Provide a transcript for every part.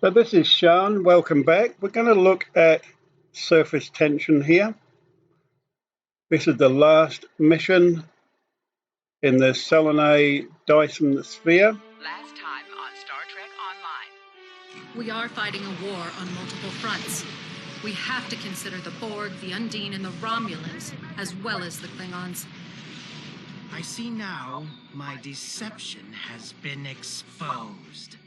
So this is Sean, welcome back. We're going to look at surface tension here. This is the last mission in the Solanae Dyson sphere. Last time on Star Trek Online. We are fighting a war on multiple fronts. We have to consider the Borg, the Undine, and the Romulans, as well as the Klingons. I see now my deception has been exposed.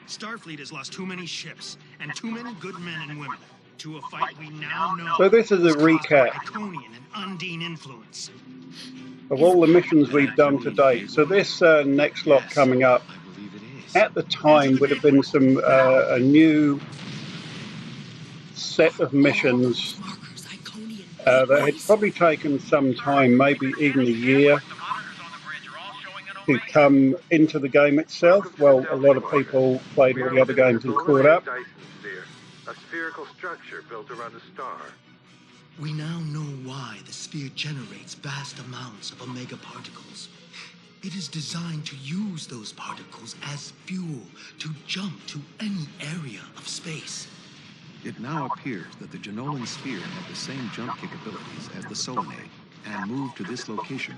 Starfleet has lost too many ships and too many good men and women to a fight we now know. So this is a recap Iconian and Undine influence of all the missions we've done to date. So this next lot coming up, at the time would have been some a new set of missions that had probably taken some time, maybe even a year, to come into the game itself. Well, a lot of people played all the other games and caught up. Dyson sphere, a spherical structure built around a star. We now know why the sphere generates vast amounts of omega particles. It is designed to use those particles as fuel to jump to any area of space. It now appears that the Jenolan sphere had the same jump capabilities as the Solanae and moved to this location.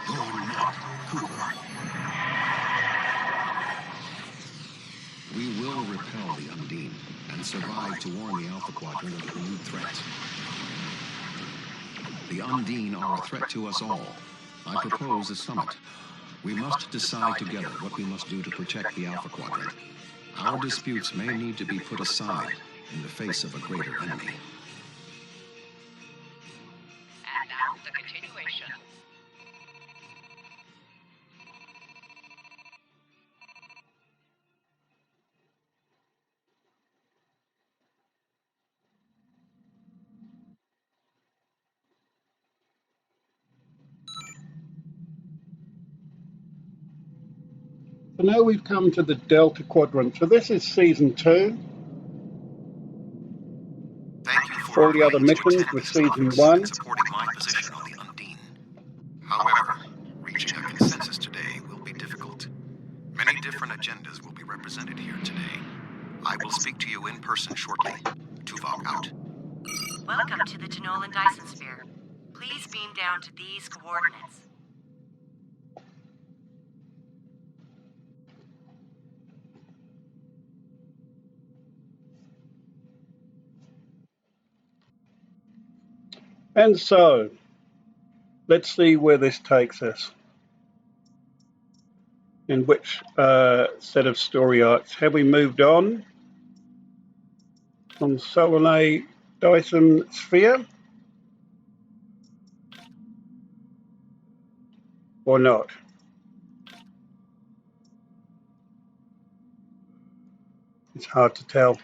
You're not Cooper. We will repel the Undine and survive to warn the Alpha Quadrant of the renewed threats. The Undine are a threat to us all. I propose a summit. We must decide together what we must do to protect the Alpha Quadrant. Our disputes may need to be put aside in the face of a greater enemy. And now the continuation. So now we've come to the Delta Quadrant. So this is Season 2. Thank you for all the other missions with Season 1. supporting my position on the Undine. However, reaching a consensus today will be difficult. Many different agendas will be represented here today. I will speak to you in person shortly. Tuvok out. Welcome to the Jenolan Dyson sphere. Please beam down to these coordinates. And so, let's see where this takes us. In which set of story arcs have we moved on from Solanae Dyson sphere or not? It's hard to tell.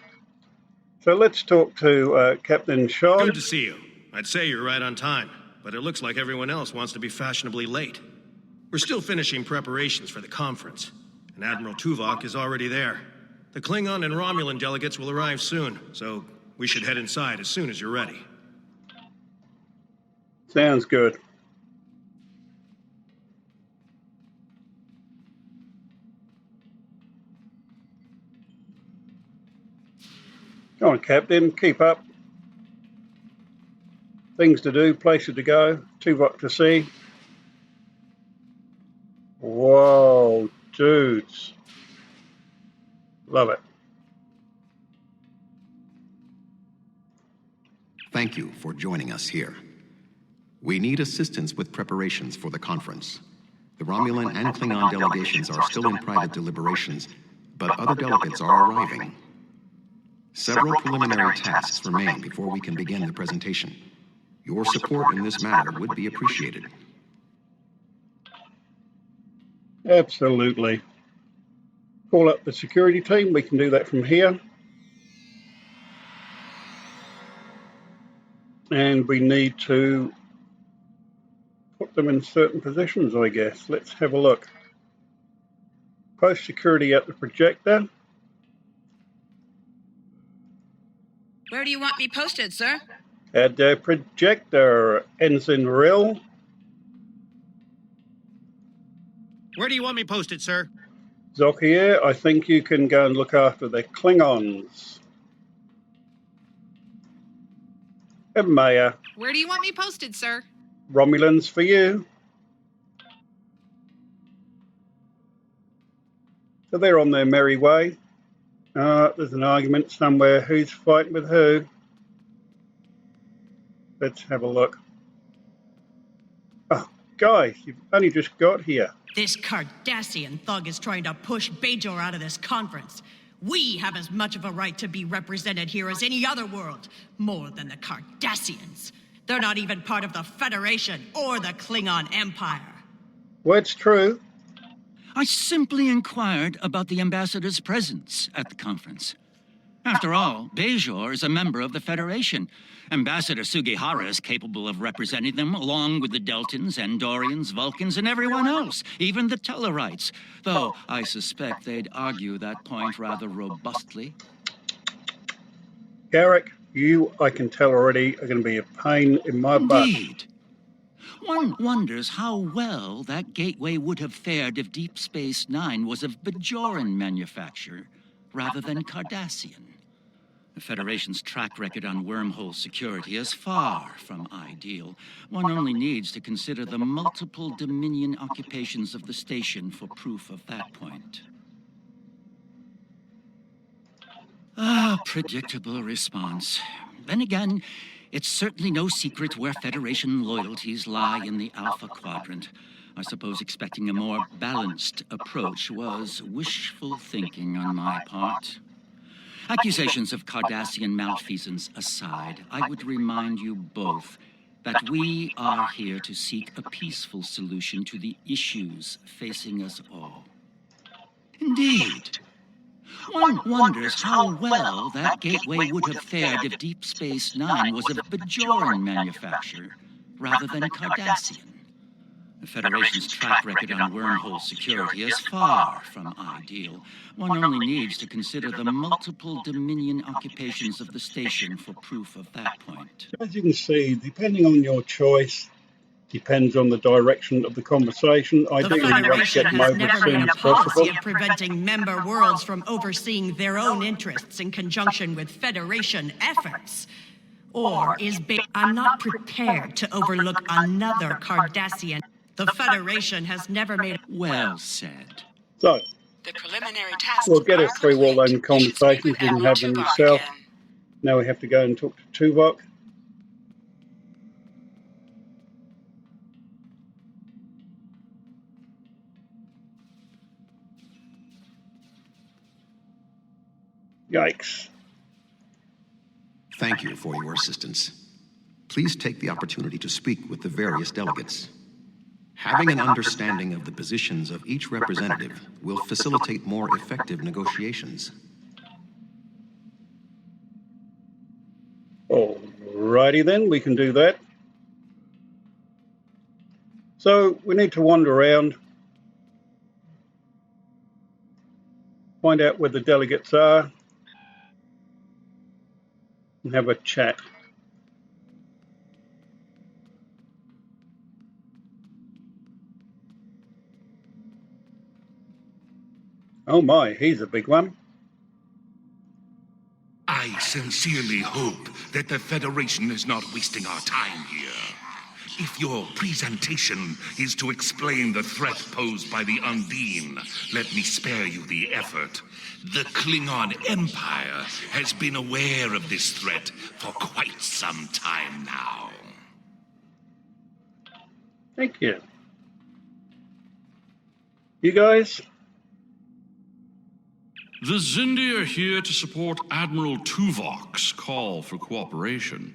So let's talk to Captain Sean. Good to see you. I'd say you're right on time, but it looks like everyone else wants to be fashionably late. We're still finishing preparations for the conference, and Admiral Tuvok is already there. The Klingon and Romulan delegates will arrive soon, so we should head inside as soon as you're ready. Sounds good. Go on, Captain, keep up. Things to do, places to go, Tuvok to see. Whoa, dudes. Love it. Thank you for joining us here. We need assistance with preparations for the conference. The Romulan and Klingon delegations are still in private deliberations, but other delegates are arriving. Several preliminary tasks remain before we can begin the presentation. Your support in this matter would be appreciated. Absolutely. Call up the security team. We can do that from here. And we need to put them in certain positions, I guess. Let's have a look. Post security at the projector. Where do you want me posted, sir? At the projector, Ensign Rill. Where do you want me posted, sir? Zokier, I think you can go and look after the Klingons. And Maya, Where do you want me posted, sir? Romulans for you. So they're on their merry way. There's an argument somewhere. Who's fighting with who? Let's have a look. Oh, guys, you've only just got here. This Cardassian thug is trying to push Bajor out of this conference. We have as much of a right to be represented here as any other world, more than the Cardassians. They're not even part of the Federation or the Klingon Empire. Well, it's true. I simply inquired about the ambassador's presence at the conference. After all, Bajor is a member of the Federation. Ambassador Sugihara is capable of representing them, along with the Deltans, Andorians, Vulcans, and everyone else, even the Tellarites. Though I suspect they'd argue that point rather robustly. Garrick, you, I can tell already, are going to be a pain in my butt. Indeed. One wonders how well that gateway would have fared if Deep Space Nine was of Bajoran manufacture rather than Cardassian. The Federation's track record on wormhole security is far from ideal. One only needs to consider the multiple Dominion occupations of the station for proof of that point. Predictable response. Then again, it's certainly no secret where Federation loyalties lie in the Alpha Quadrant. I suppose expecting a more balanced approach was wishful thinking on my part. Accusations of Cardassian malfeasance aside, I would remind you both that we are here to seek a peaceful solution to the issues facing us all. Indeed. One wonders how well that gateway would have fared if Deep Space Nine was of Bajoran manufacture rather than Cardassian. The Federation's track record on wormhole security is far from ideal. One only needs to consider the multiple Dominion occupations of the station for proof of that point. As you can see, depending on your choice, depends on the direction of the conversation. The Ideally, we want to Federation get them has over as never soon made a as possible. policy of preventing member worlds from overseeing their own interests in conjunction with Federation efforts. Or is I'm not prepared to overlook another Cardassian. The Federation has never made a... Well said. So, The preliminary tasks we'll get are us through all complete. them You should speak conversations. with You can Admiral have them Tuvok yourself. again. Now we have to go and talk to Tuvok. Yikes. Thank you for your assistance. Please take the opportunity to speak with the various delegates. Having an understanding of the positions of each representative will facilitate more effective negotiations. Alrighty then, we can do that. So we need to wander around, find out where the delegates are, and have a chat. Oh my, he's a big one. I sincerely hope that the Federation is not wasting our time here. If your presentation is to explain the threat posed by the Undine, let me spare you the effort. The Klingon Empire has been aware of this threat for quite some time now. Thank you. You guys? The Zindi are here to support Admiral Tuvok's call for cooperation.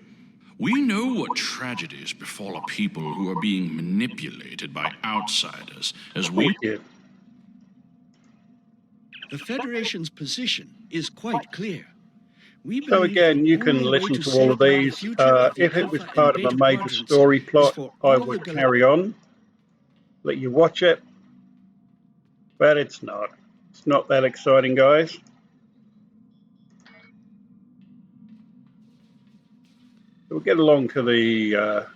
We know what tragedies befall a people who are being manipulated by outsiders as we... The Federation's position is quite clear. So again, you can listen to all of these. If it was part of a major story plot, I would carry on, let you watch it, but it's not. It's not that exciting, guys. We'll get along to the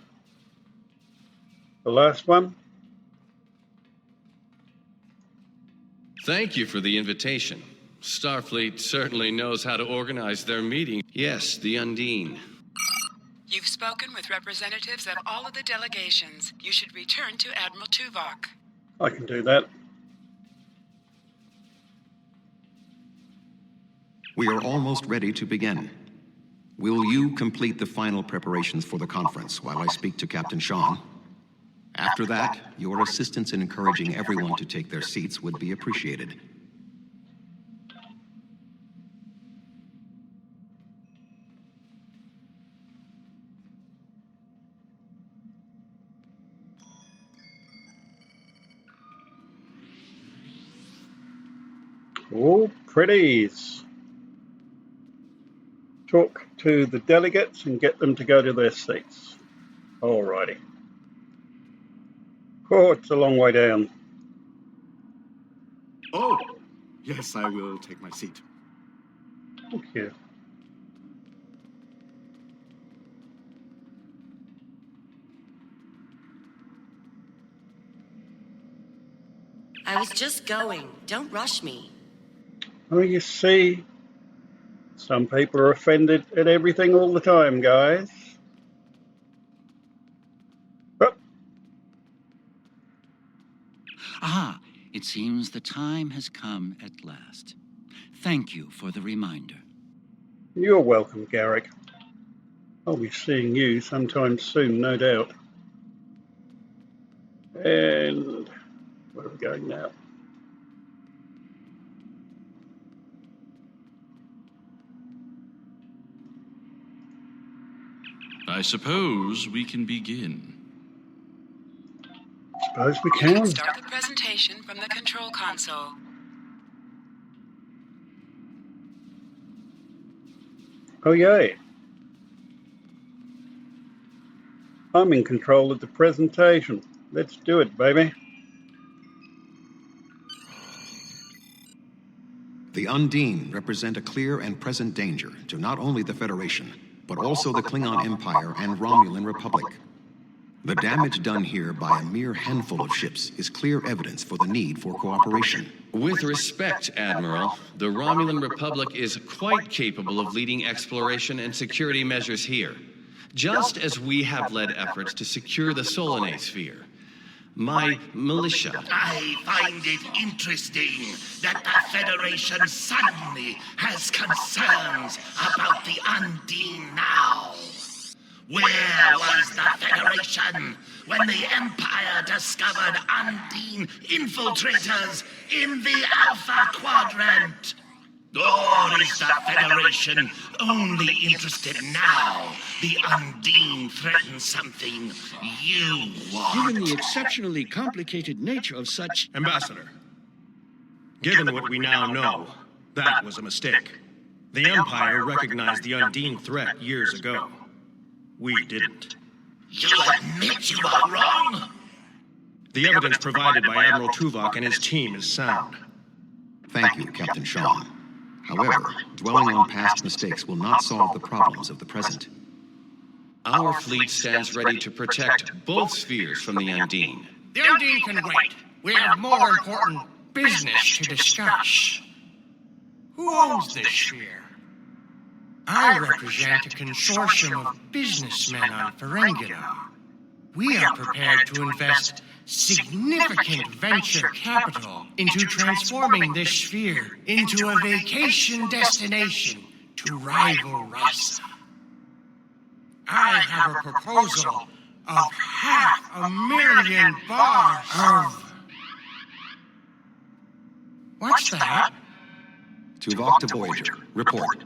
last one. Thank you for the invitation. Starfleet certainly knows how to organize their meeting. Yes, the Undine. You've spoken with representatives of all of the delegations. You should return to Admiral Tuvok. I can do that. We are almost ready to begin. Will you complete the final preparations for the conference while I speak to Captain Sean? After that, your assistance in encouraging everyone to take their seats would be appreciated. Oh, pretties. Talk to the delegates and get them to go to their seats. Alrighty. Oh, it's a long way down. Oh, yes, I will take my seat. Thank you. I was just going. Don't rush me. Oh, you see, some people are offended at everything all the time, guys. Oh. Ah, it seems the time has come at last. Thank you for the reminder. You're welcome, Garrick. I'll be seeing you sometime soon, no doubt. And where are we going now? I suppose we can begin. Suppose we You can can. start the presentation from the control console. Oh, yay. I'm in control of the presentation. Let's do it, baby. The Undine represent a clear and present danger to not only the Federation, but also the Klingon Empire and Romulan Republic. The damage done here by a mere handful of ships is clear evidence for the need for cooperation. With respect, Admiral, the Romulan Republic is quite capable of leading exploration and security measures here, just as we have led efforts to secure the Solanae sphere. My militia... I find it interesting that the Federation suddenly has concerns about the Undine now. Where was the Federation when the Empire discovered Undine infiltrators in the Alpha Quadrant? Or is the Federation only interested now the Undine threatens something you want? Given the exceptionally complicated nature of such... Ambassador, given what we now know, that was a mistake. The Empire recognized the Undine threat years ago. We didn't. You admit you are wrong? The evidence provided by Admiral Tuvok and his team is sound. Thank you, Captain Sean. However, dwelling on past mistakes will not solve the problems of the present. Our fleet stands ready to protect both spheres from the Undine. The Undine can wait. We have more important business to discuss. Who owns this sphere? I represent a consortium of businessmen on Ferenginar. We are prepared to invest significant venture capital into transforming this sphere into a vacation destination to rival Risa. I have a proposal of $500,000 of... What's that? Tuvok to Voyager. Report.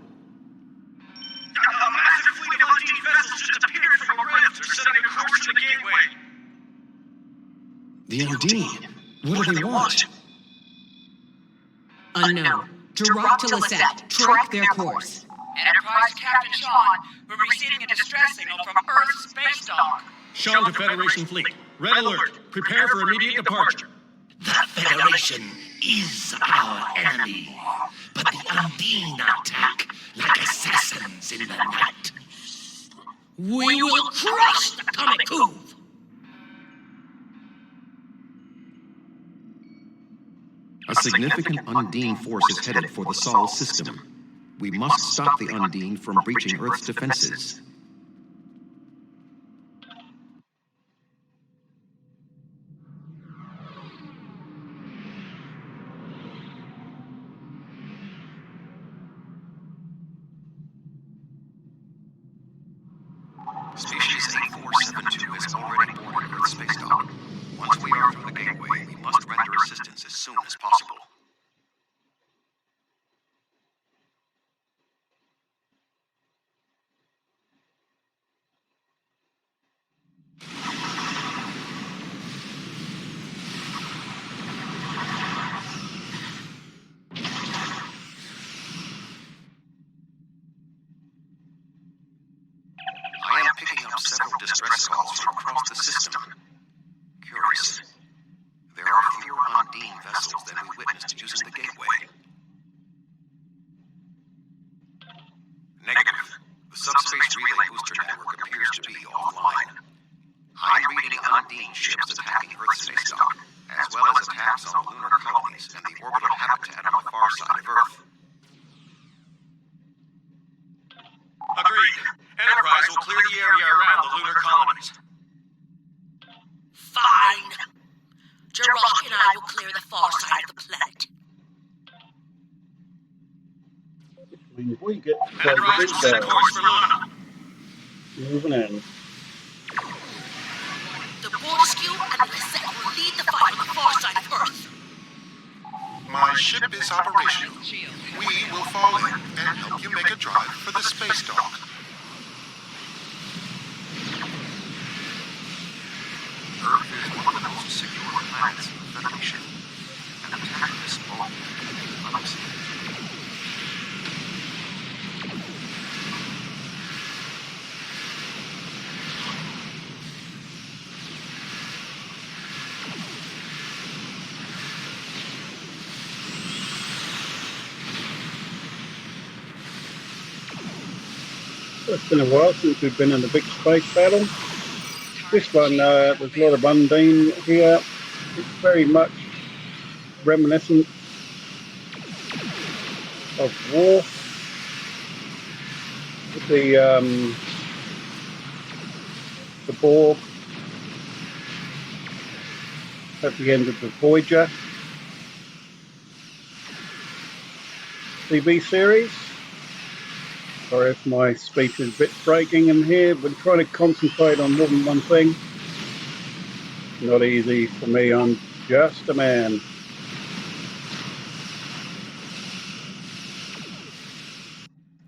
A massive fleet of Undine vessels just appeared from a rift. They're setting a course to the gateway. The Undine? What do they want? Unknown. Direct to Lisette. Track their course. Enterprise Captain Sean, we're receiving a distress signal from Earth's space dock. Sean to Federation Fleet. Red alert. Prepare for immediate departure. The Federation is our enemy, but the Undine attack like assassins in the night. We will crush the Comic Cove! A significant Undine force is headed for the Sol system. We must stop the Undine from breaching Earth's defenses. Species 8472 is already boarded Earth space dock. Once we are through the gateway, we must render assistance as soon as possible. I am picking up several distress calls from across the system. Curious. There are fewer Undine vessels than we witnessed using the gateway. Negative. The subspace relay booster network appears to be offline. I'm reading Undine ships attacking Earth space dock, as well as attacks on the lunar colonies and the orbital habitat on the far side of Earth. Agreed. Enterprise will clear the area around the lunar colonies. Fine. Jirok and I will clear the far side of the planet. When we get Enterprise will set a course for Luna. moving in. The Fortescue and Lisette will lead the fight on the far side of Earth. My ship is operational. We will fall in and help you make a drive for the space dock. Earth is one of the most secure planets in the Federation. An attack this bold would be unexpected. It's been a while since we've been in a big space battle. This one, there's a lot of Undine here. It's very much reminiscent of war. With the Borg at the end of the Voyager TV series. Sorry if my speech is a bit breaking in here, but trying to concentrate on more than one thing. Not easy for me, I'm just a man.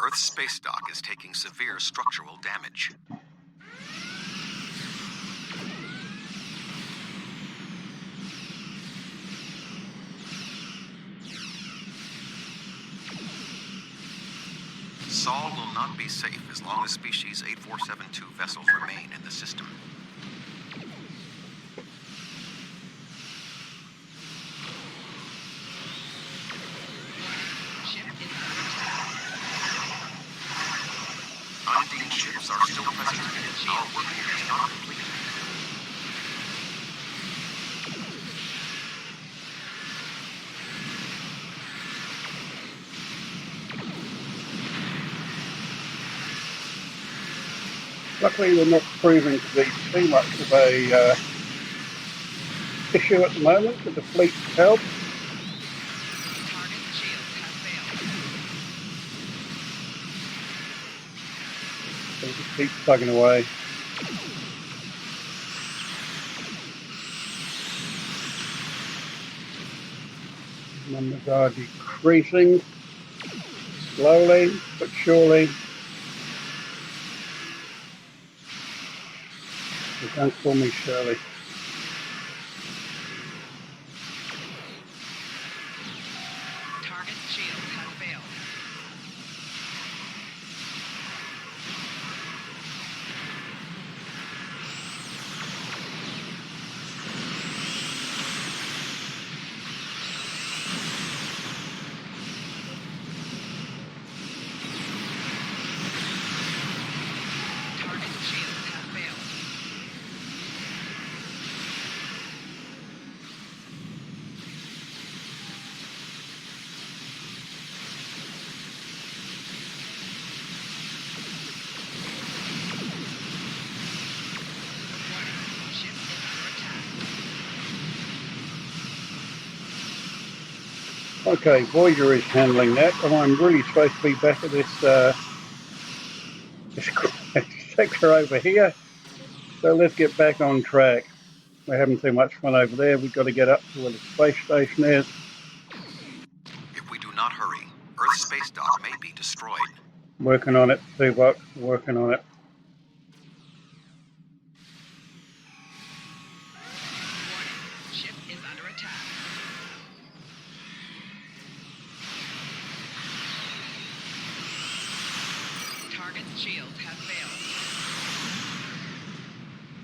Earth's space dock is taking severe structural damage. Sol will not be safe as long as species 8472 vessels remain in the system. Undine ships are still present. Our work here is not complete. Luckily, they're not proving to be too much of a issue at the moment with the fleet's help. So just keep plugging away. Numbers are decreasing slowly but surely. Don't call me Shirley. Target shield has failed. Target shield has failed. Okay, Voyager is handling that, and I'm really supposed to be back at this sector over here. So let's get back on track. We're having too much fun over there. We've got to get up to where the space station is. If we do not hurry, Earth's space dock may be destroyed. Working on it, Tuvok. Working on it. Ship is under attack. Target's shields have failed.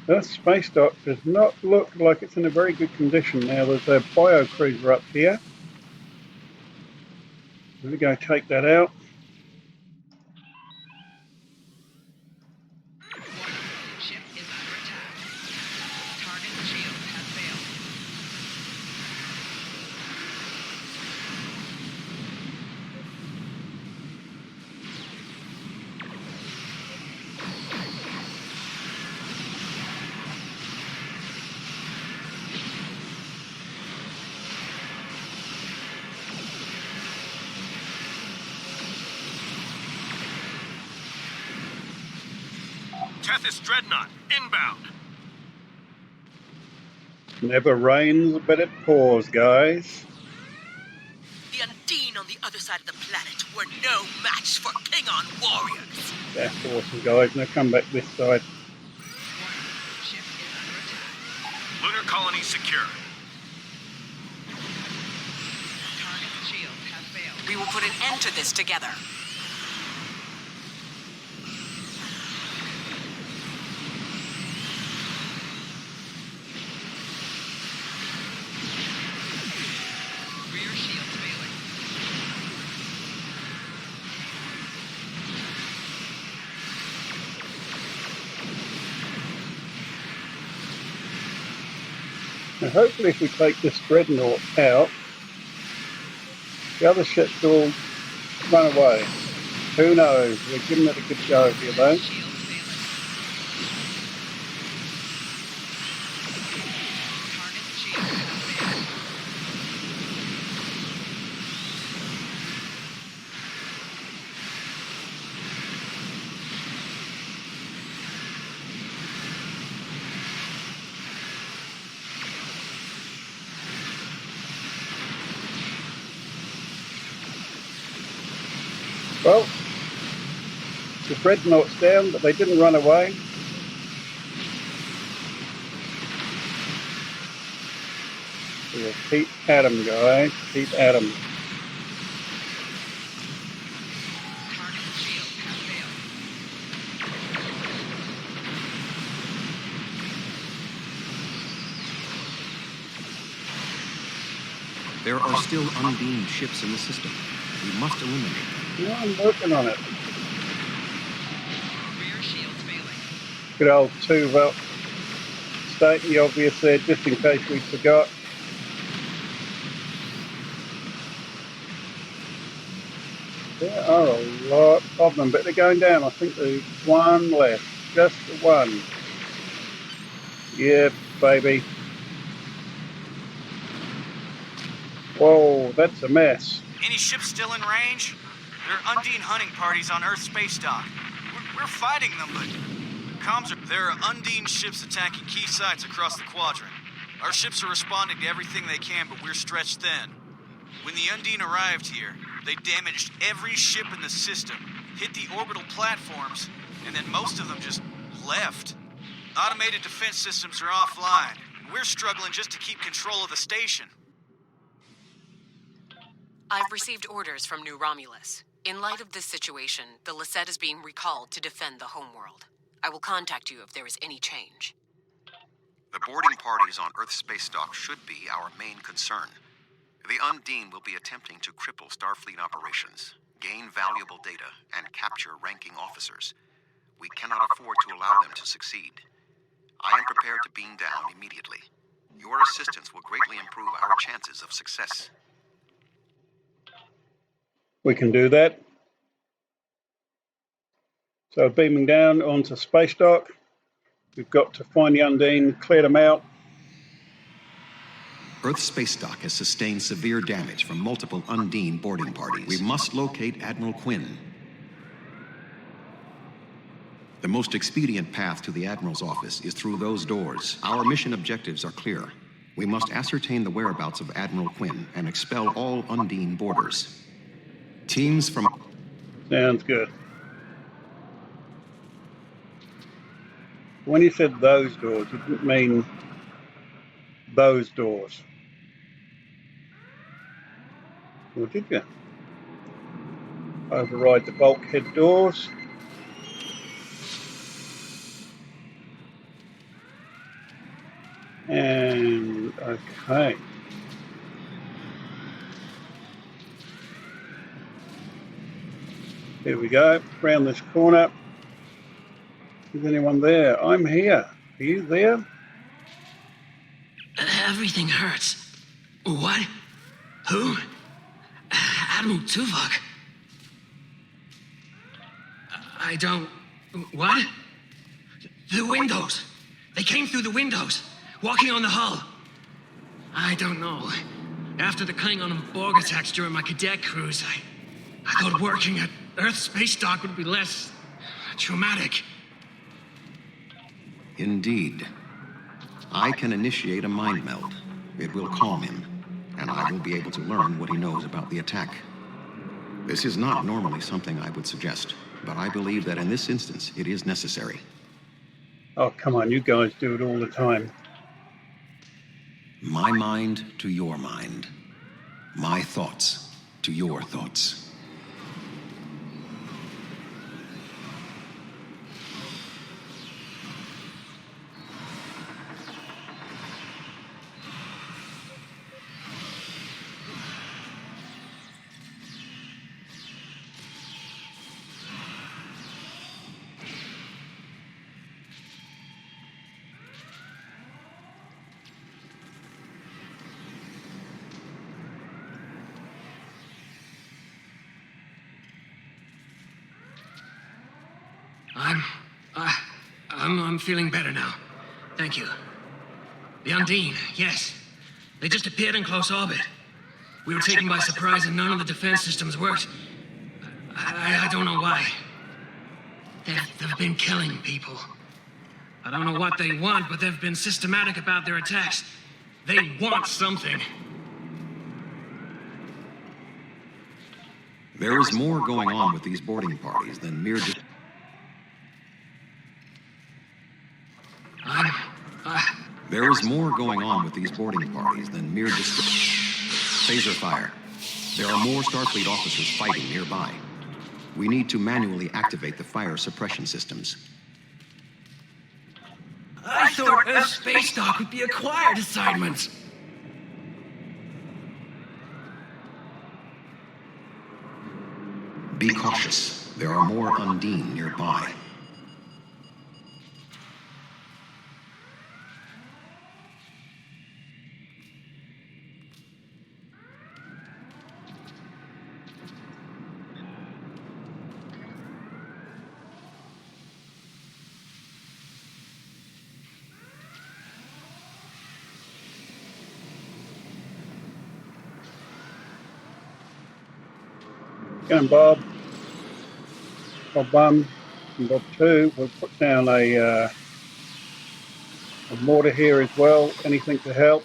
That space dock does not look like it's in a very good condition now. There's a bio cruiser up here. I'm going to go take that out. Ship is under attack. Target's shields have failed. Tethys Dreadnought, inbound. Never rains, but it pours, guys. The Undine on the other side of the planet were no match for Klingon warriors. That's awesome, guys. Now come back this side. Ship is under attack. Lunar colony secure. Target's shields have failed. We will put an end to this together. Rear shields failing. Now hopefully if we take this dreadnought out, the other ships will run away. Who knows? We're giving it a good go here though. Shields failing. Target's shields have failed. Well, the dreadnought's down, but they didn't run away. We'll keep at 'em, guys. Keep at 'em. Target's shields have failed. There are still Undine ships in the system. We must eliminate them. Yeah, I'm working on it. Rear shields failing. Good old Tuvok. Stating the obvious there, just in case we forgot. There are a lot of them, but they're going down. I think there's one left. Just the one. Yeah, baby. Whoa, that's a mess. Any ships still in range? There are Undine hunting parties on Earth's space dock. We're fighting them, but comms are... There are Undine ships attacking key sites across the quadrant. Our ships are responding to everything they can, but we're stretched thin. When the Undine arrived here, they damaged every ship in the system, hit the orbital platforms, and then most of them just left. Automated defense systems are offline, and we're struggling just to keep control of the station. I've received orders from New Romulus. In light of this situation, the Lisette is being recalled to defend the homeworld. I will contact you if there is any change. The boarding parties on Earth's space dock should be our main concern. The Undine will be attempting to cripple Starfleet operations, gain valuable data, and capture ranking officers. We cannot afford to allow them to succeed. I am prepared to beam down immediately. Your assistance will greatly improve our chances of success. We can do that. So beaming down onto space dock. We've got to find the Undine, clear them out. Earth's space dock has sustained severe damage from multiple Undine boarding parties. We must locate Admiral Quinn. The most expedient path to the Admiral's office is through those doors. Our mission objectives are clear. We must ascertain the whereabouts of Admiral Quinn and expel all Undine boarders. Teams from... Sounds good. When you said those doors, you didn't mean those doors. Or did you? Override the bulkhead doors. And okay. Here we go, round this corner. Is anyone there? I'm here. Are you there? Everything hurts. What? Who? Admiral Tuvok. I don't... What? The windows. They came through the windows, walking on the hull. I don't know. After the Klingon and Borg attacks during my cadet cruise, I thought working at Earth space dock would be less traumatic. Indeed. I can initiate a mind meld. It will calm him, and I will be able to learn what he knows about the attack. This is not normally something I would suggest, but I believe that in this instance, it is necessary. Oh, come on, you guys do it all the time. My mind to your mind. My thoughts to your thoughts. I'm feeling better now. Thank you. The Undine, yes. They just appeared in close orbit. We were taken by surprise and none of the defense systems worked. I don't know why. They've been killing people. I don't know what they want, but they've been systematic about their attacks. They want something. There is more going on with these boarding parties than mere... There is more going on with these boarding parties than mere phaser fire. There are more Starfleet officers fighting nearby. We need to manually activate the fire suppression systems. I thought Earth space dock would be a quiet assignment. Be cautious. There are more Undine nearby. Going, Bob. Bob 1 and Bob 2. We'll put down a mortar here as well. Anything to help.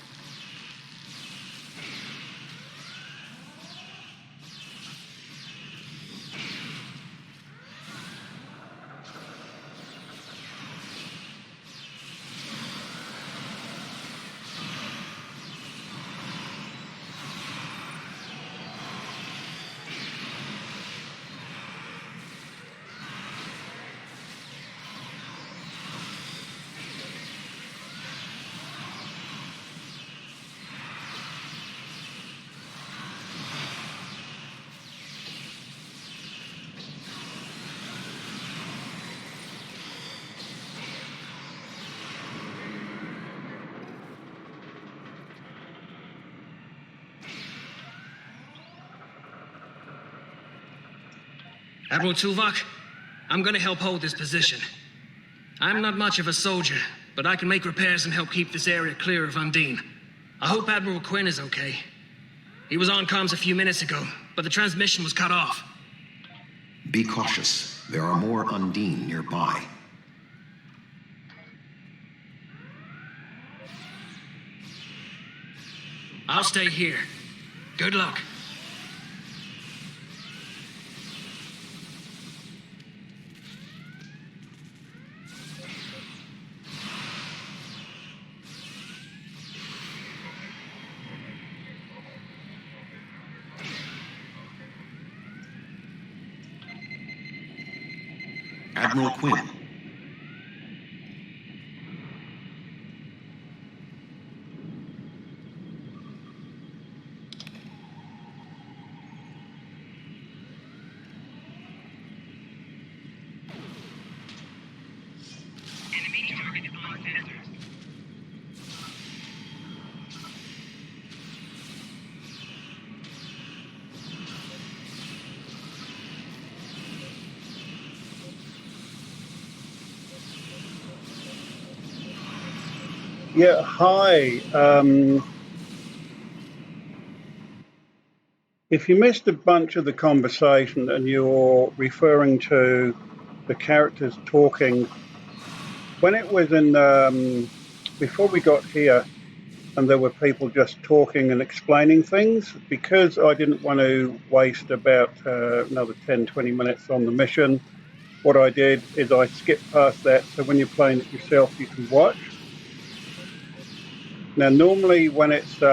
Admiral Tuvok, I'm gonna help hold this position. I'm not much of a soldier, but I can make repairs and help keep this area clear of Undine. I hope Admiral Quinn is okay. He was on comms a few minutes ago, but the transmission was cut off. Be cautious. There are more Undine nearby. I'll stay here. Good luck. Admiral Quinn. Yeah, hi. If you missed a bunch of the conversation and you're referring to the characters talking, when it was in, before we got here, and there were people just talking and explaining things, because I didn't want to waste about another 10, 20 minutes on the mission, what I did is I skipped past that, so when you're playing it yourself, you can watch. Now, normally when it's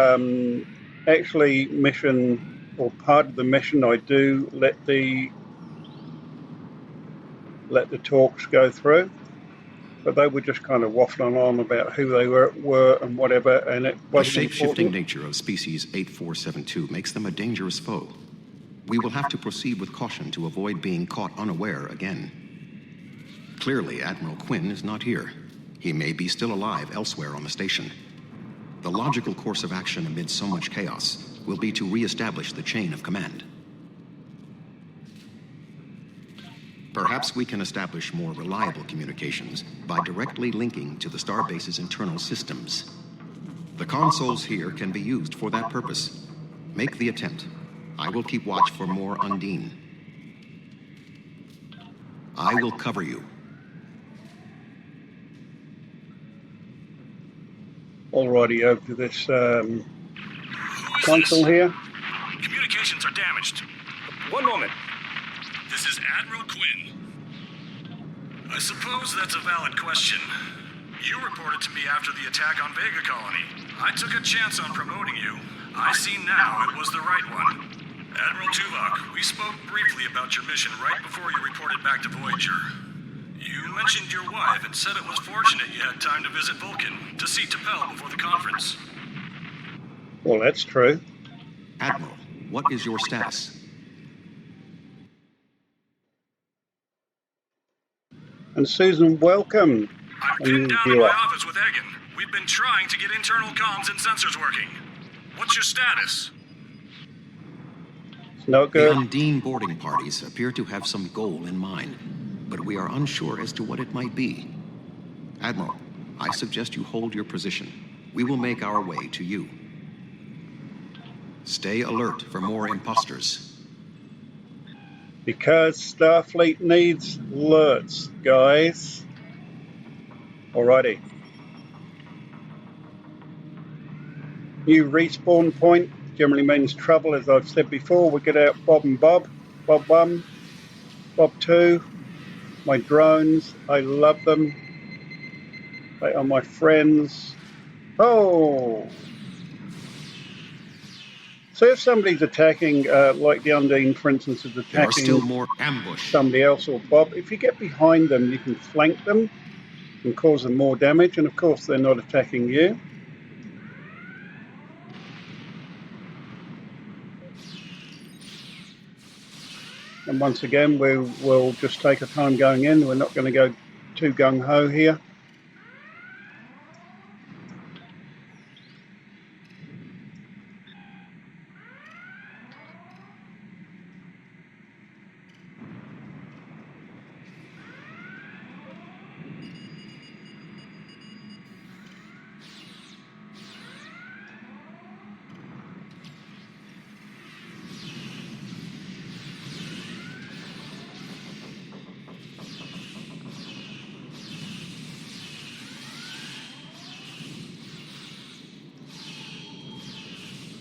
actually mission or part of the mission, I do let the talks go through, but they were just kind of waffling on about who they were and whatever, and it The wasn't shape-shifting important. nature of species 8472 makes them a dangerous foe. We will have to proceed with caution to avoid being caught unaware again. Clearly, Admiral Quinn is not here. He may be still alive elsewhere on the station. The logical course of action amid so much chaos will be to re-establish the chain of command. Perhaps we can establish more reliable communications by directly linking to the Starbase's internal systems. The consoles here can be used for that purpose. Make the attempt. I will keep watch for more Undine. I will cover you. Alrighty, over to this console here. Communications are damaged. One moment. This is Admiral Quinn. I suppose that's a valid question. You reported to me after the attack on Vega Colony. I took a chance on promoting you. I see now it was the right one. Admiral Tuvok, we spoke briefly about your mission right before you reported back to Voyager. You mentioned your wife and said it was fortunate you had time to visit Vulcan to see T'Pel before the conference. Well, that's true. Admiral, what is your status? And Susan, welcome. I'm pinned down in my office with Egan. We've been trying to get internal comms and sensors working. What's your status? It's not good. The Undine boarding parties appear to have some goal in mind, but we are unsure as to what it might be. Admiral, I suggest you hold your position. We will make our way to you. Stay alert for more imposters. Because Starfleet needs alerts, guys. Alrighty. New respawn point generally means trouble, as I've said before. We get out Bob and Bob. Bob 1, Bob 2. My drones, I love them. They are my friends. Oh! So if somebody's attacking, like the Undine, for instance, is attacking There are still more ambush. somebody else or Bob, if you get behind them, you can flank them and cause them more damage, and of course they're not attacking you. And once again, we will just take our time going in. We're not going to go too gung-ho here.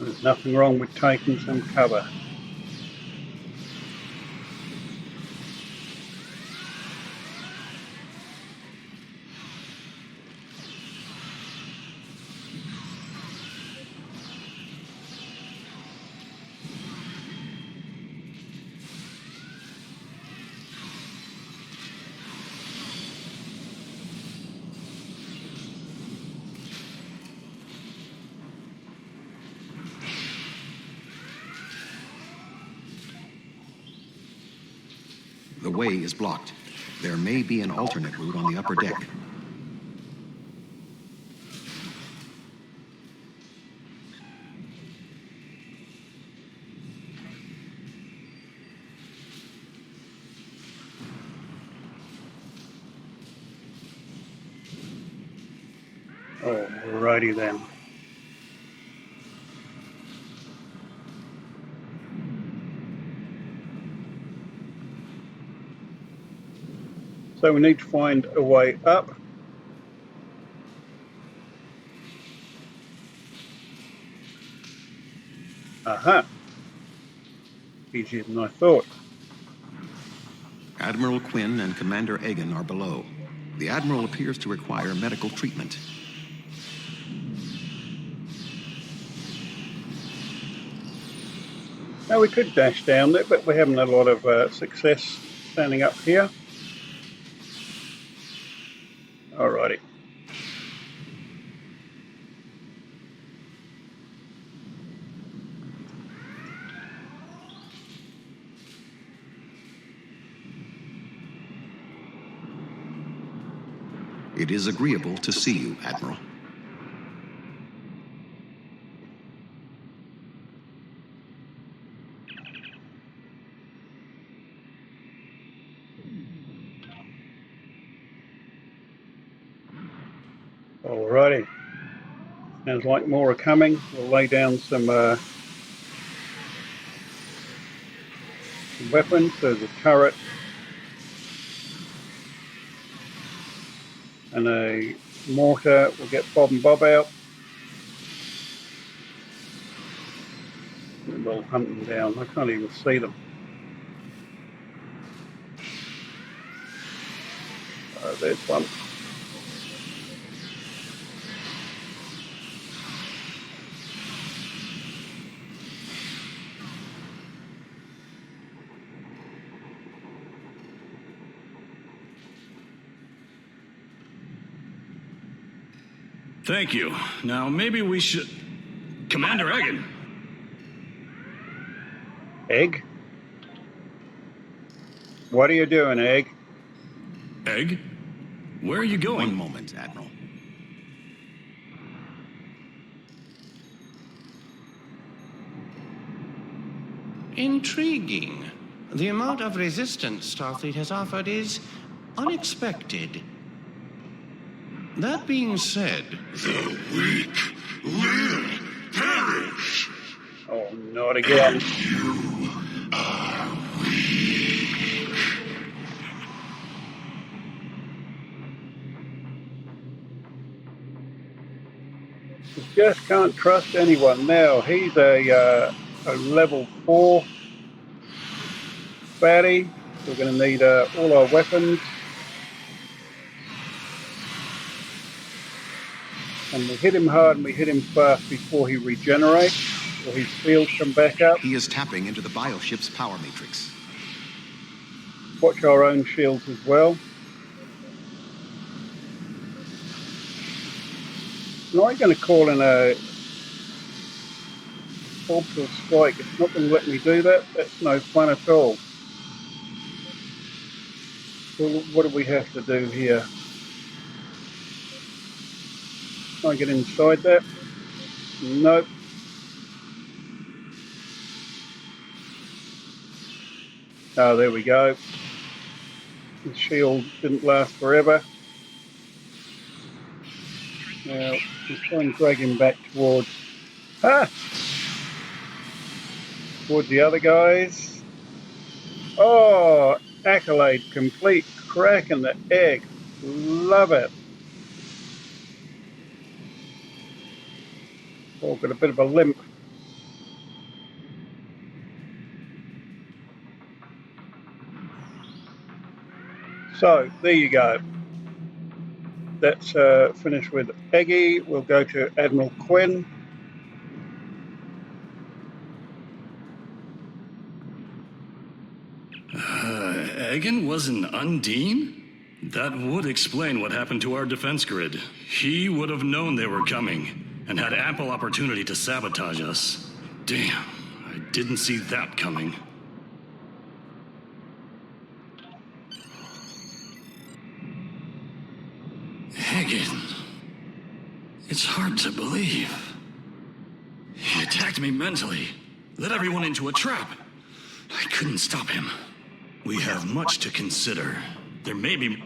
There's nothing wrong with taking some cover. The way is blocked. There may be an alternate route on the upper deck. Alrighty then. So we need to find a way up. Aha! Easier than I thought. Admiral Quinn and Commander Egan are below. The Admiral appears to require medical treatment. Now we could dash down there, but we're having a lot of success standing up here. Alrighty. It is agreeable to see you, Admiral. Alrighty. Sounds like more are coming. We'll lay down some weapons. There's a turret and a mortar. We'll get Bob and Bob out. And we'll hunt them down. I can't even see them. Oh, there's one. Thank you. Now, maybe we should... Commander Egan! Egg? What are you doing, Egg? Egg? Where are you going? One moment, Admiral. Intriguing. The amount of resistance Starfleet has offered is unexpected. That being said... The weak will perish! Oh, not again. You are weak. You just can't trust anyone. Now, he's a level 4 baddie. We're going to need all our weapons. And we hit him hard and we hit him fast before he regenerates, or his fields come back up. He is tapping into the bioship's power matrix. Watch our own shields as well. Now I'm going to call in a orbital strike. It's not going to let me do that. That's no fun at all. So what do we have to do here? Can I get inside that? Nope. Oh, there we go. The shield didn't last forever. Now, just try and drag him back towards... towards the other guys. Oh, accolade complete. Cracking the egg. Love it. Oh, got a bit of a limp. So there you go. That's finished with Eggy. We'll go to Admiral Quinn. Egan was an Undine? That would explain what happened to our defense grid. He would have known they were coming, and had ample opportunity to sabotage us. Damn, I didn't see that coming. Egan. It's hard to believe. He attacked me mentally, led everyone into a trap. I couldn't stop him. We have much to consider. There may be...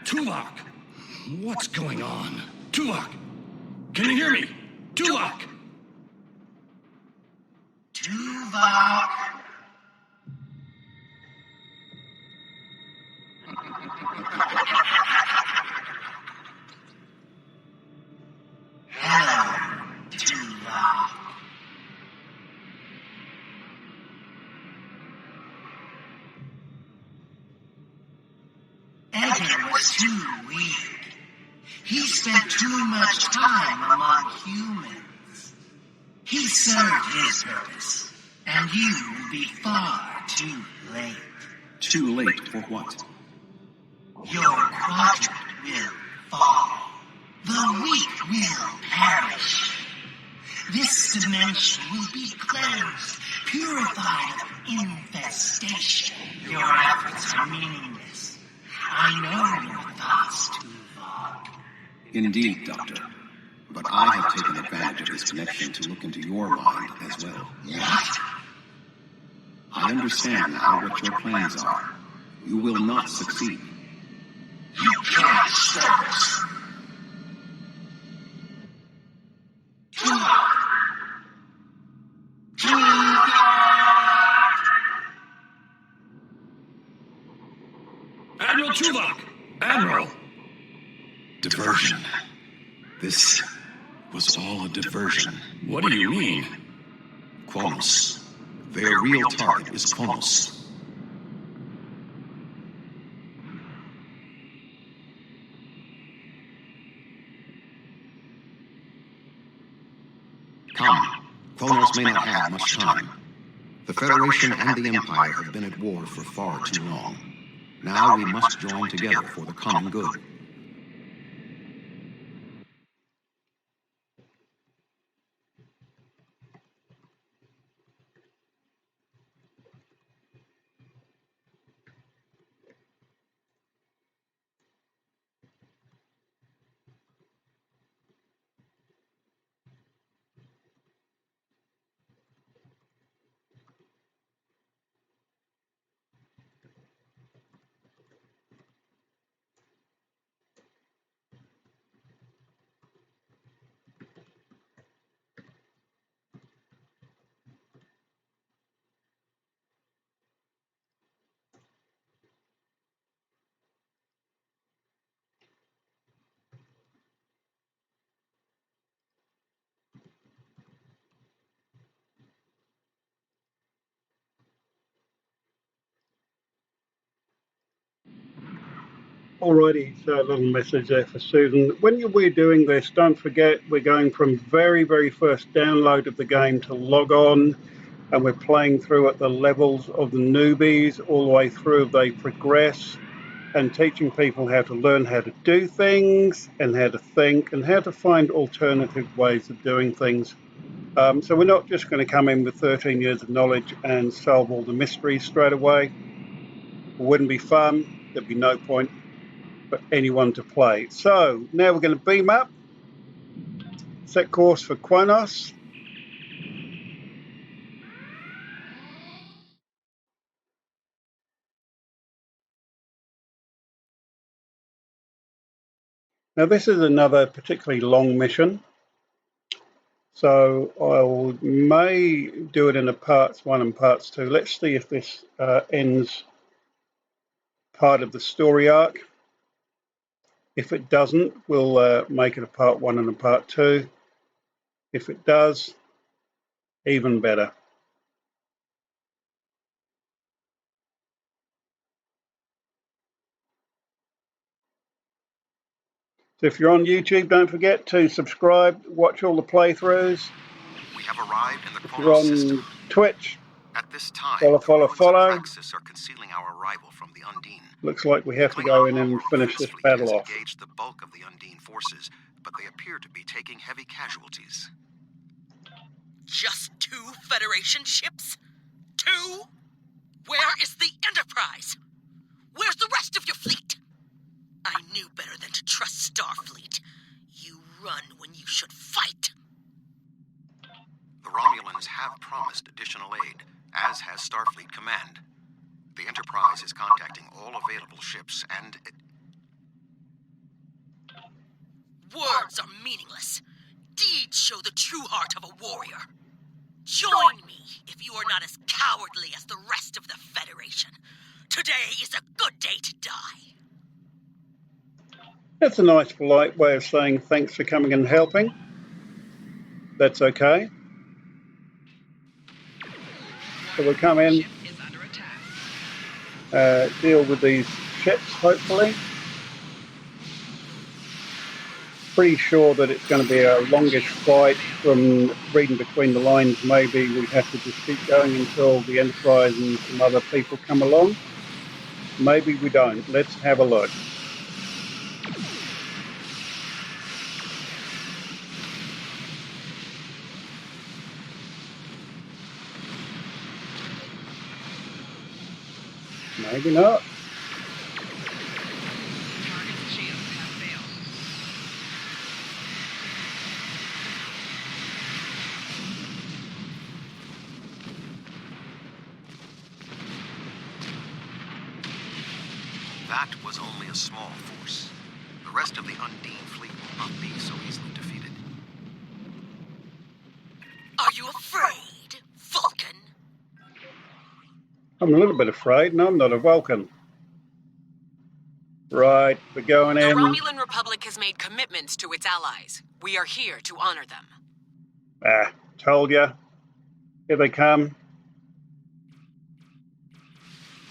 Tuvok! What's going on? Tuvok! Can you hear me? Tuvok! Tuvok! Hello, Tuvok. Egan was too weak. He spent too much time among humans. He served his purpose, and you will be far too late. Too late for what? Your quadrant will fall. The weak will perish. This dimension will be cleansed, purified of infestation. Your efforts are meaningless. I know your thoughts, Tuvok. Indeed, Doctor. But I have taken advantage of this connection to look into your mind as well. What? I understand now what your plans are. You will not succeed. You can't stop us. Tuvok! Tuvok! Admiral Tuvok! Admiral! Diversion. This was all a diversion. What do you mean? Kronos. Their real target is Kronos. Come. Kronos may not have much time. The Federation and the Empire have been at war for far too long. Now we must join together for the common good. Alrighty, so a little message there for Susan. When we're doing this, don't forget we're going from very, very first download of the game to log on, and we're playing through at the levels of the newbies all the way through as they progress, and teaching people how to learn how to do things and how to think and how to find alternative ways of doing things. So we're not just going to come in with 13 years of knowledge and solve all the mysteries straight away. It wouldn't be fun. There'd be no point for anyone to play. So now we're going to beam up, set course for Kronos. Now this is another particularly long mission, so I may do it in a parts 1 and parts 2. Let's see if this ends part of the story arc. If it doesn't, we'll make it a part 1 and a part 2. If it does, even better. So if you're on YouTube, don't forget to subscribe, watch all the playthroughs. We have arrived in the If you're on Twitch, At this time, follow. Praxis are concealing our arrival from the Undine. Looks like we have to go in and finish this battle off. Engaged the bulk of the Undine forces, but they appear to be taking heavy casualties. Just 2 Federation ships? 2? Where is the Enterprise? Where's the rest of your fleet? I knew better than to trust Starfleet. You run when you should fight. The Romulans have promised additional aid, as has Starfleet Command. The Enterprise is contacting all available ships and... Words are meaningless. Deeds show the true heart of a warrior. Join me if you are not as cowardly as the rest of the Federation. Today is a good day to die. That's a nice, polite way of saying thanks for coming and helping. That's okay. So we'll come in, deal with these ships, hopefully. Pretty sure that it's going to be a longish fight. From reading between the lines, maybe we have to just keep going until the Enterprise and some other people come along. Maybe we don't. Let's have a look. Maybe not. That was only a small force. The rest of the Undine fleet will not be so easily defeated. Are you afraid, Vulcan? I'm a little bit afraid. No, I'm not a Vulcan. Right, we're going in. The Romulan Republic has made commitments to its allies. We are here to honor them. Told ya. Here they come.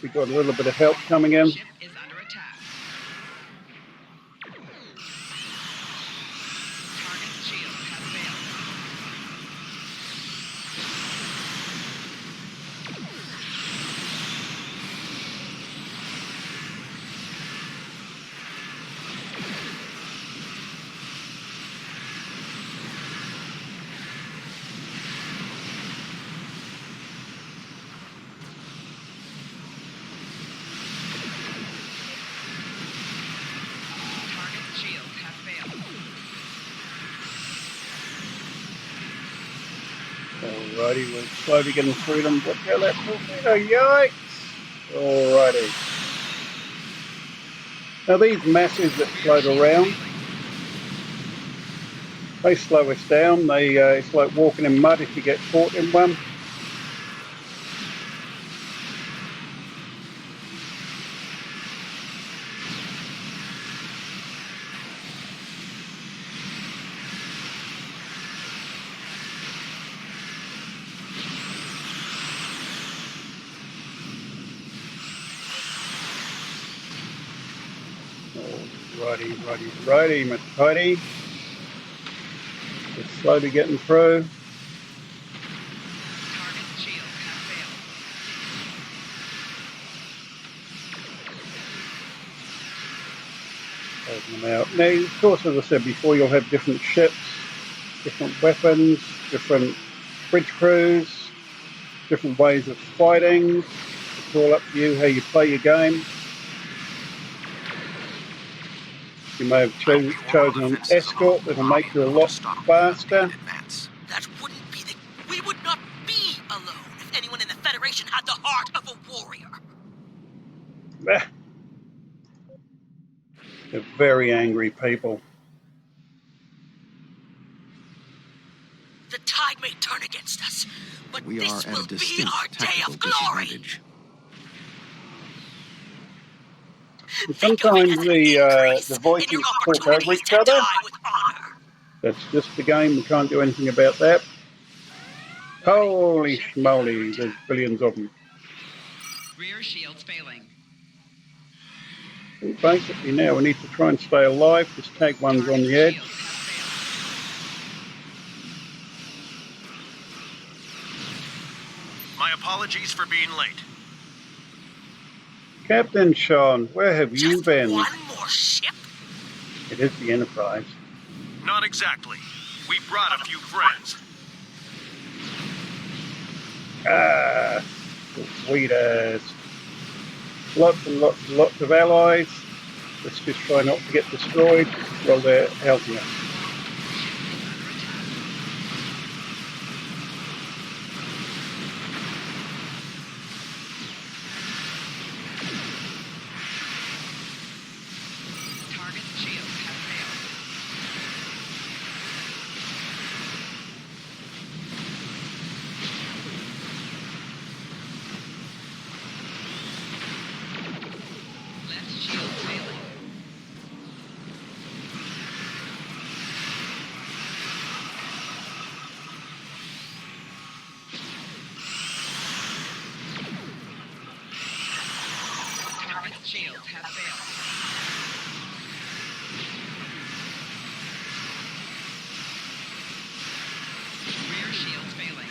We got a little bit of help coming in. Alrighty, we're slowly getting through them. Watch out, that torpedo, yikes! Alrighty. Now these masses that float around, they slow us down. It's like walking in mud if you get caught in one. Righty, my tidy. Just slowly getting through. Open them out. Now, of course, as I said before, you'll have different ships, different weapons, different bridge crews, different ways of fighting. It's all up to you how you play your game. You may have chosen an escort that'll make you a lot faster. That wouldn't be we would not be alone if anyone in the Federation had the heart of a warrior. They're very angry people. The tide may turn against us, but we this are at will a distinct be our day of glory. Sometimes the voices talk over each other. That's just the game. We can't do anything about that. Holy schmoly, there's billions of them. Rear shields failing. Basically now we need to try and stay alive. This tag one's on the edge. My apologies for being late. Captain Sean, where have you been? One more ship? It is the Enterprise. Not exactly. We brought a few friends. Ah, sweetest. Lots and lots and lots of allies. Let's just try not to get destroyed while they're helping us. Shields have failed. Rear shields failing.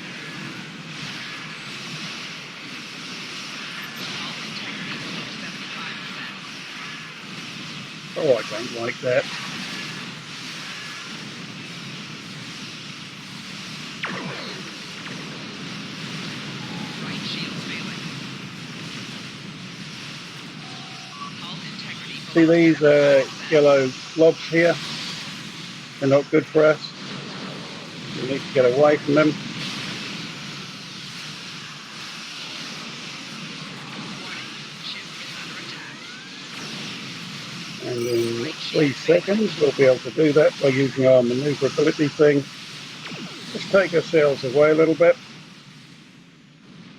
All integrity below 75%. Oh, I don't like that. Right shields failing. All integrity See these yellow blobs here? They're not good for us. We need to get away from them. And in 3 seconds we'll be able to do that by using our maneuverability thing. Just take ourselves away a little bit.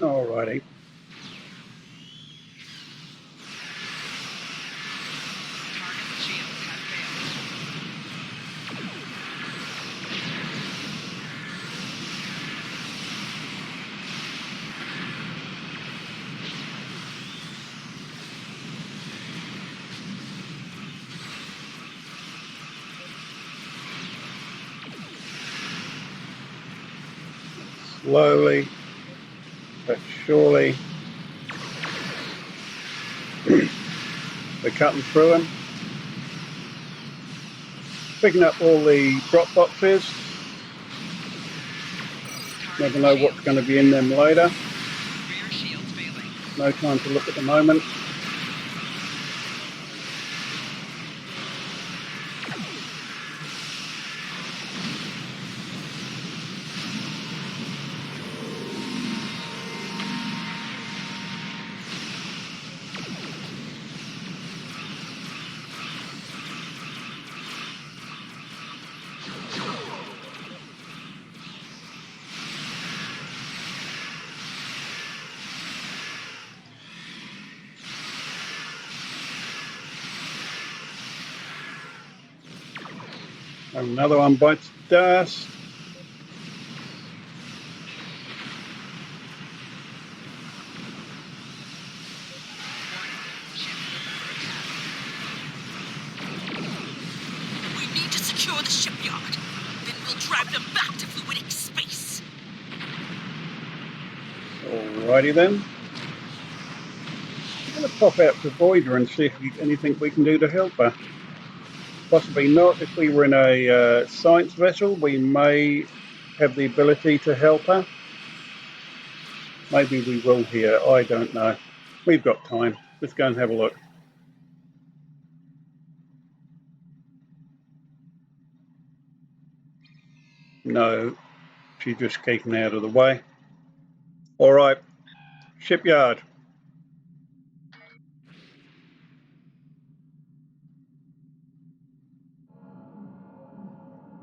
Alrighty. Slowly but surely we're cutting through them, picking up all the drop boxes. Never know what's going to be in them later. No time to look at the moment. Another one bites dust. We need to secure the shipyard. Then we'll drive them back to fluidic space. Alrighty then. I'm going to pop out to Voider and see if anything we can do to help her. Possibly not. If we were in a science vessel, we may have the ability to help her. Maybe we will here. I don't know. We've got time. Let's go and have a look. No, she's just keeping out of the way. All right, shipyard.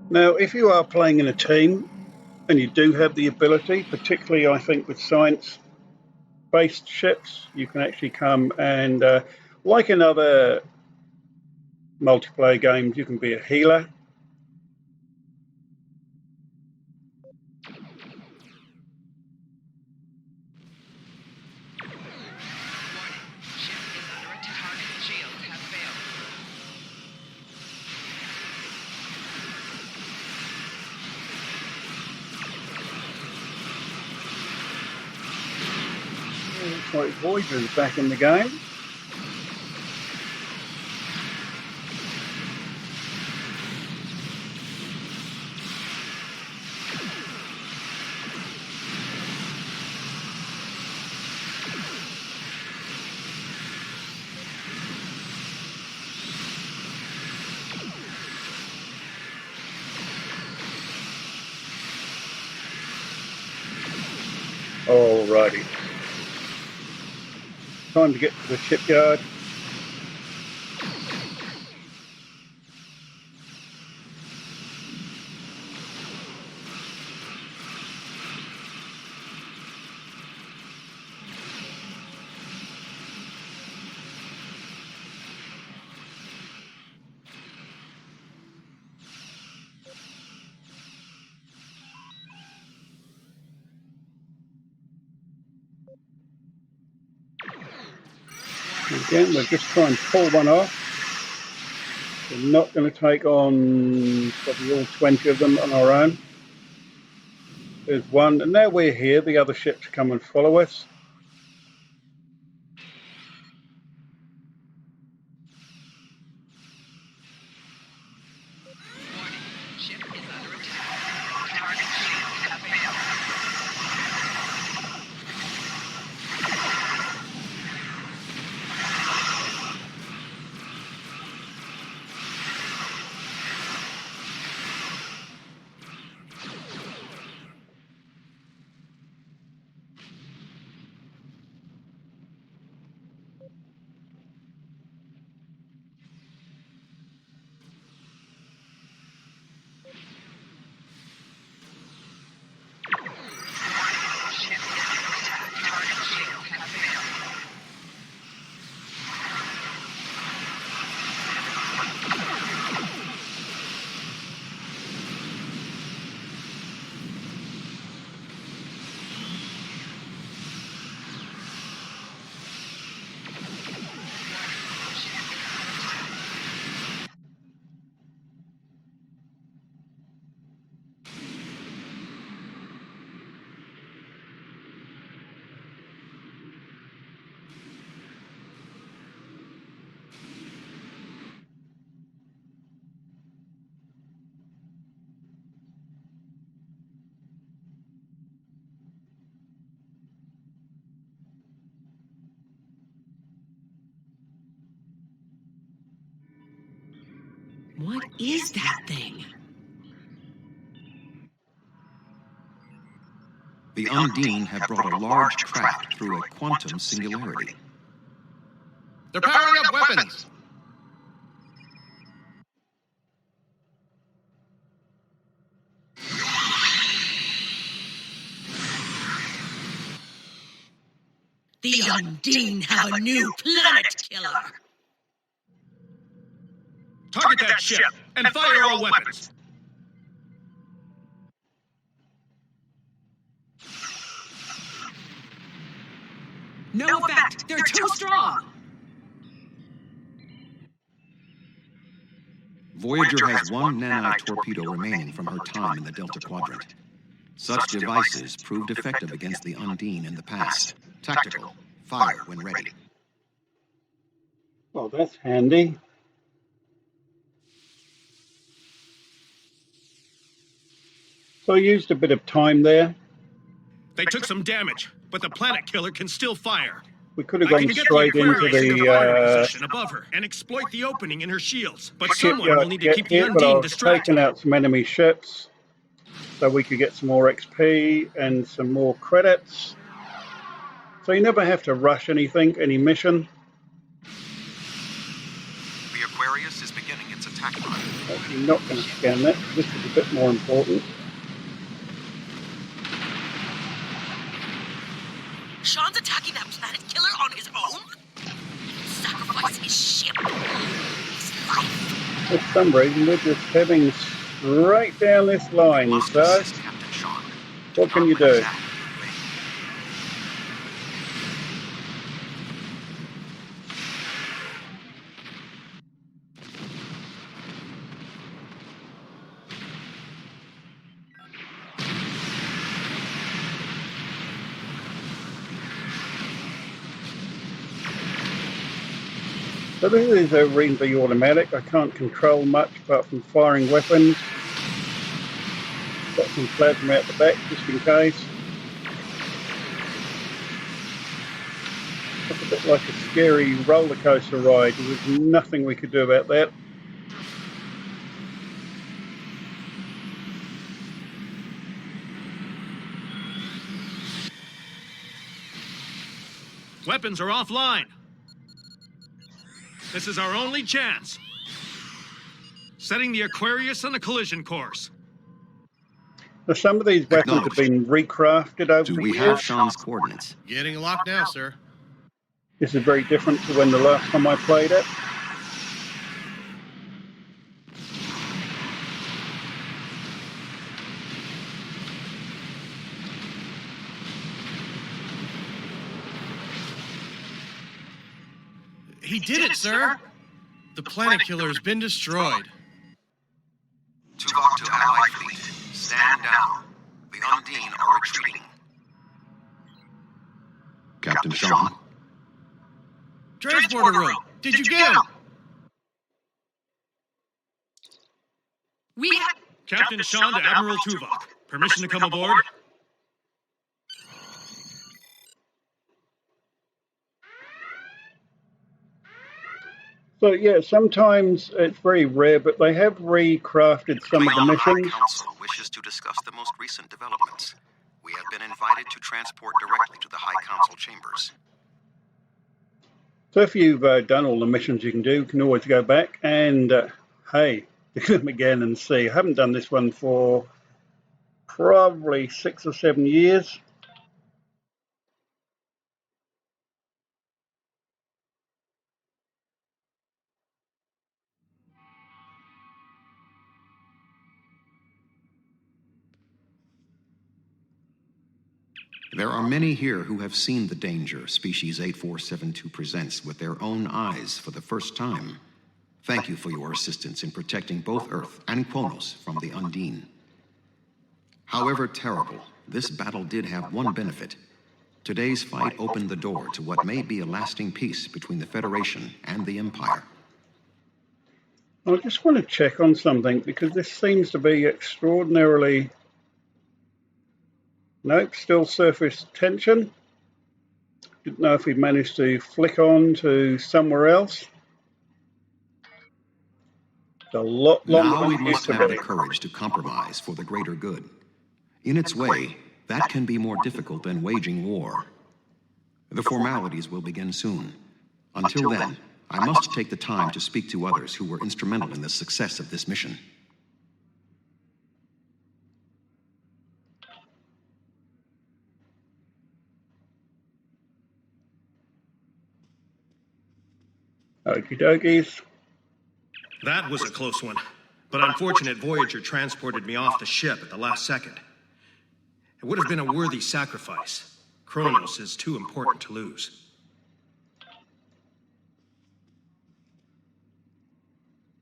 Now, if you are playing in a team and you do have the ability, particularly I think with science-based ships, you can actually come and, like in other multiplayer games, you can be a healer. looks like Voyager's back in the game. Alrighty. Time to get to the shipyard. Again, we're just trying to pull one off. We're not going to take on probably all 20 of them on our own. There's one, and now we're here, the other ships come and follow us. What is that thing? The Undine have brought a large craft through a quantum singularity. They're powering up weapons! The Undine have a new planet killer! Target that ship and fire all weapons! No effect! They're too strong! Voyager has one nanite torpedo remaining from her time in the Delta Quadrant. Such devices proved effective against the Undine in the past. Tactical. Fire when ready. Well, that's handy. So I used a bit of time there. They took some damage, but the planet killer can still fire. We could have gone straight into the position above her and exploit the opening in her shields. But someone will need to keep the Undine distracted. Taking out some enemy ships so we could get some more XP and some more credits. So you never have to rush anything, any mission. The Aquarius is beginning its attack run. Actually, not going to scan that. This is a bit more important. Sean's attacking that planet killer on his own? Sacrifice his ship, his life. For some reason, we're just heading straight down this line, so what can you do? So this is a reasonably automatic. I can't control much apart from firing weapons. Got some plasma out the back just in case. It's a bit like a scary roller coaster ride. There was nothing we could do about that. Weapons are offline. This is our only chance. Setting the Aquarius on a collision course. Now, some of these weapons have been recrafted over the years. Do we have Sean's coordinates? Getting locked now, sir. This is very different to when the last time I played it. He did it, sir. The planet killer has been destroyed. Tuvok to Allied fleet. Stand down. The Undine are retreating. Captain Sean. Transporter room. Did you get him? We have... Captain Sean to Admiral Tuvok. Permission to come aboard? So yeah, sometimes it's very rare, but they have recrafted some of the missions. The Council wishes to discuss the most recent developments. We have been invited to transport directly to the High Council chambers. So if you've done all the missions you can always go back and, hey, do them again and see. I haven't done this one for probably 6 or 7 years. There are many here who have seen the danger Species 8472 presents with their own eyes for the first time. Thank you for your assistance in protecting both Earth and Kronos from the Undine. However terrible, this battle did have one benefit. Today's fight opened the door to what may be a lasting peace between the Federation and the Empire. I just want to check on something because this seems to be extraordinarily... Nope, still surface tension. Didn't know if he'd managed to flick on to somewhere else. It's a lot longer Now than we it must used to have be. the courage to compromise for the greater good. In its way, that can be more difficult than waging war. The formalities will begin soon. Until then, I must take the time to speak to others who were instrumental in the success of this mission. Okie dokies. That was a close one. But unfortunate Voyager transported me off the ship at the last second. It would have been a worthy sacrifice. Kronos is too important to lose.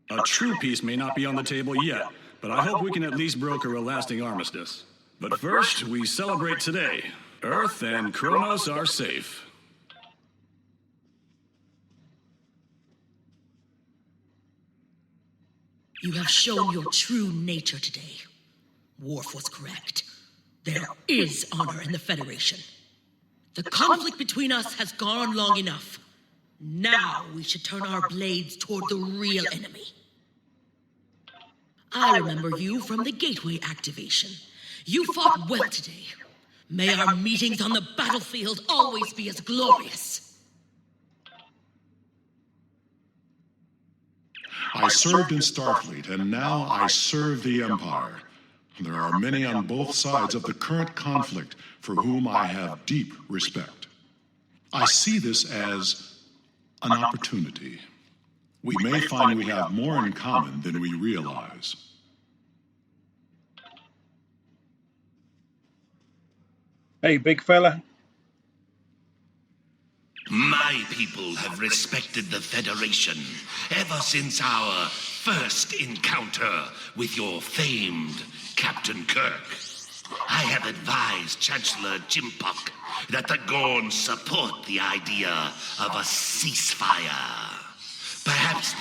A true peace may not be on the table yet, but I hope we can at least broker a lasting armistice. But first, we celebrate today. Earth and Kronos are safe. You have shown your true nature today. Worf was correct. There is honor in the Federation. The conflict between us has gone long enough. Now we should turn our blades toward the real enemy. I remember you from the Gateway activation. You fought well today. May our meetings on the battlefield always be as glorious. I served in Starfleet, and now I serve the Empire. There are many on both sides of the current conflict for whom I have deep respect. I see this as an opportunity. We may find we have more in common than we realize. Hey, big fella. My people have respected the Federation ever since our first encounter with your famed Captain Kirk. I have advised Chancellor Jimpok that the Gorn support the idea of a ceasefire. Perhaps...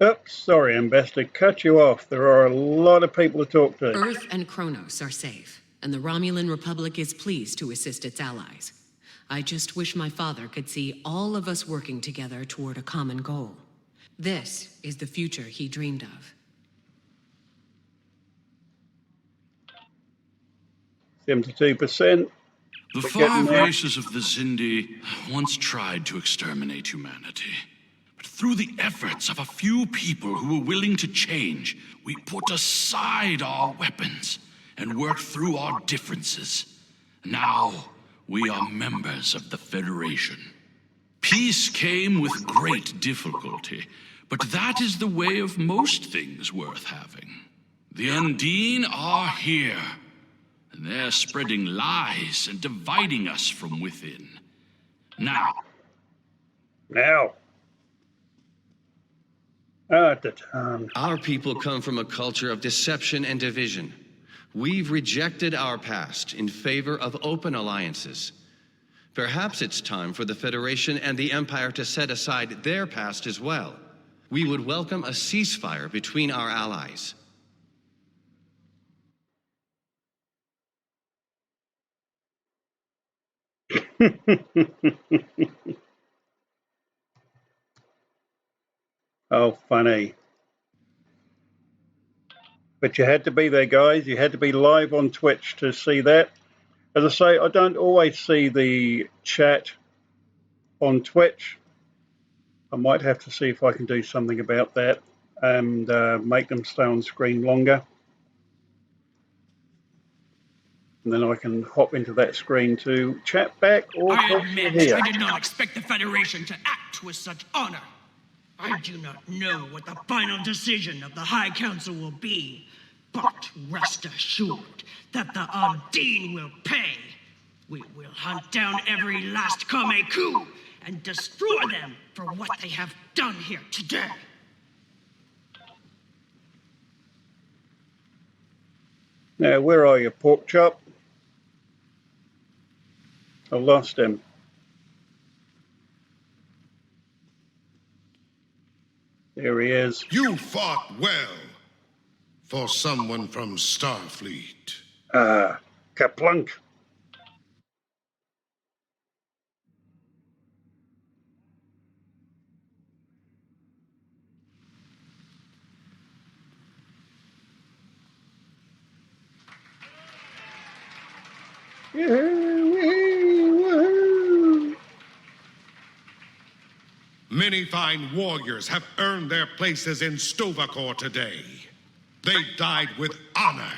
Oops, sorry, Ambassador. Cut you off. There are a lot of people to talk to. Earth and Kronos are safe, and the Romulan Republic is pleased to assist its allies. I just wish my father could see all of us working together toward a common goal. This is the future he dreamed of. 72%. The We're getting five there. races of the Zindi once tried to exterminate humanity. But through the efforts of a few people who were willing to change, we put aside our weapons and worked through our differences. Now, we are members of the Federation. Peace came with great difficulty, but that is the way of most things worth having. The Undine are here, and they're spreading lies and dividing us from within. Now. Our people come from a culture of deception and division. We've rejected our past in favor of open alliances. Perhaps it's time for the Federation and the Empire to set aside their past as well. We would welcome a ceasefire between our allies. Oh, funny. But you had to be there, guys. You had to be live on Twitch to see that. As I say, I don't always see the chat on Twitch. I might have to see if I can do something about that and make them stay on screen longer. And then I can hop into that screen to chat back or I talk to admit, here. I did not expect the Federation to act with such honor. I do not know what the final decision of the High Council will be, but rest assured that the Undine will pay. We will hunt down every last Kameku and destroy them for what they have done here today. Now, where are you, pork chop? I lost him. There he is. You fought well for someone from Starfleet. Kaplunk. Many fine warriors have earned their places in Stovacor today. They died with honor,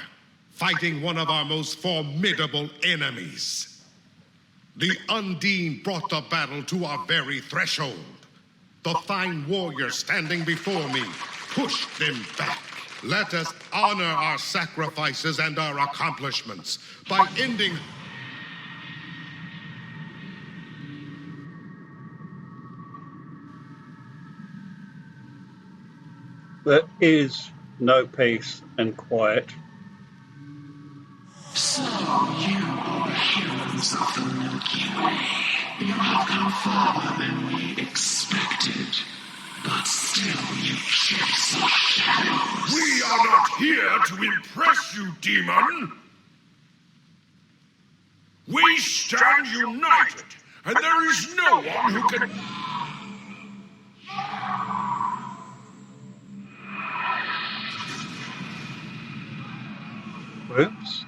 fighting one of our most formidable enemies. The Undine brought the battle to our very threshold. The fine warriors standing before me pushed them back. Let us honor our sacrifices and our accomplishments by ending... There is no peace and quiet. So you are humans of the Milky Way. You have come farther than we expected. But still you chase the shadows. We are not here to impress you, demon! We stand united, and there is no one who can... Oops.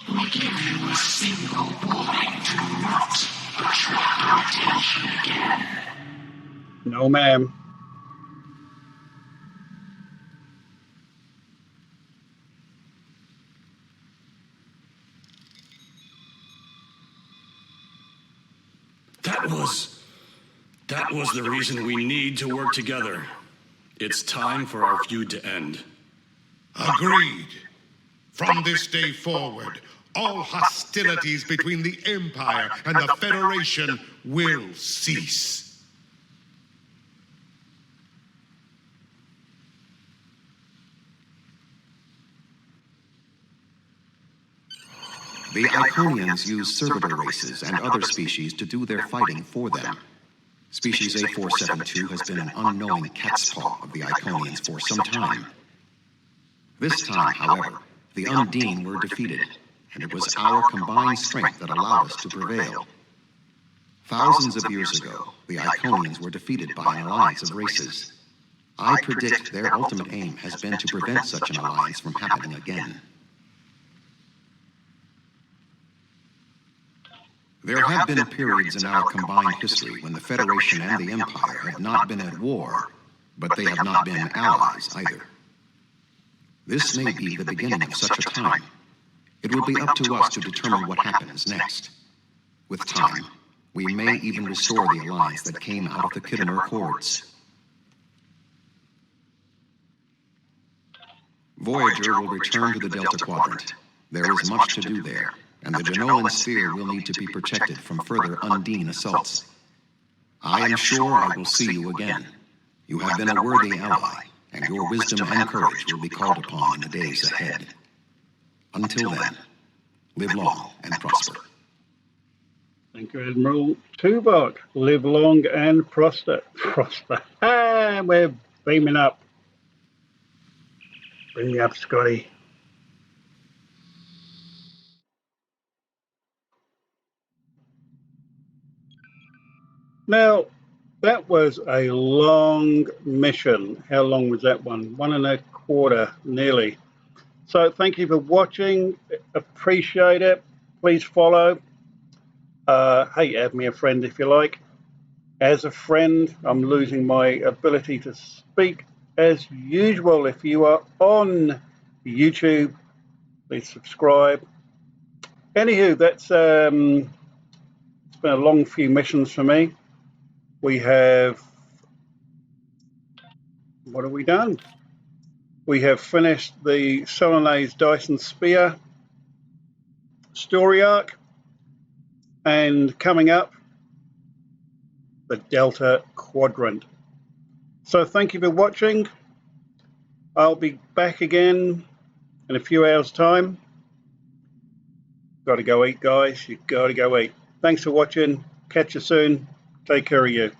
We give you a single warning to not attract our attention again. No, ma'am. That was the reason we need to work together. It's time for our feud to end. Agreed. From this day forward, all hostilities between the Empire and the Federation will cease. The Iconians use servitor races and other species to do their fighting for them. Species A472 has been an unknowing cat's paw of the Iconians for some time. This time, however, the Undine were defeated, and it was our combined strength that allowed us to prevail. Thousands of years ago, the Iconians were defeated by an alliance of races. I predict their ultimate aim has been to prevent such an alliance from happening again. There have been periods in our combined history when the Federation and the Empire have not been at war, but they have not been allies either. This may be the beginning of such a time. It will be up to us to determine what happens next. With time, we may even restore the alliance that came out of the Khitomer Accords. Voyager will return to the Delta Quadrant. There is much to do there, and the Genolan sphere will need to be protected from further Undine assaults. I am sure I will see you again. You have been a worthy ally, and your wisdom and courage will be called upon in the days ahead. Until then, live long and prosper. Thank you, Admiral Tuvok. Live long and prosper. Ah, we're beaming up. Bring me up, Scotty. Now, that was a long mission. How long was that one? 1.25, nearly. So thank you for watching. Appreciate it. Please follow. Hey, add me a friend if you like. As a friend, I'm losing my ability to speak as usual. If you are on YouTube, please subscribe. Anywho, that's it's been a long few missions for me. We have, what have we done? We have finished the Solanae Dyson Sphere story arc, and coming up, the Delta Quadrant. So thank you for watching. I'll be back again in a few hours' time. Got to go eat, guys. You got to go eat. Thanks for watching. Catch you soon. Take care of you.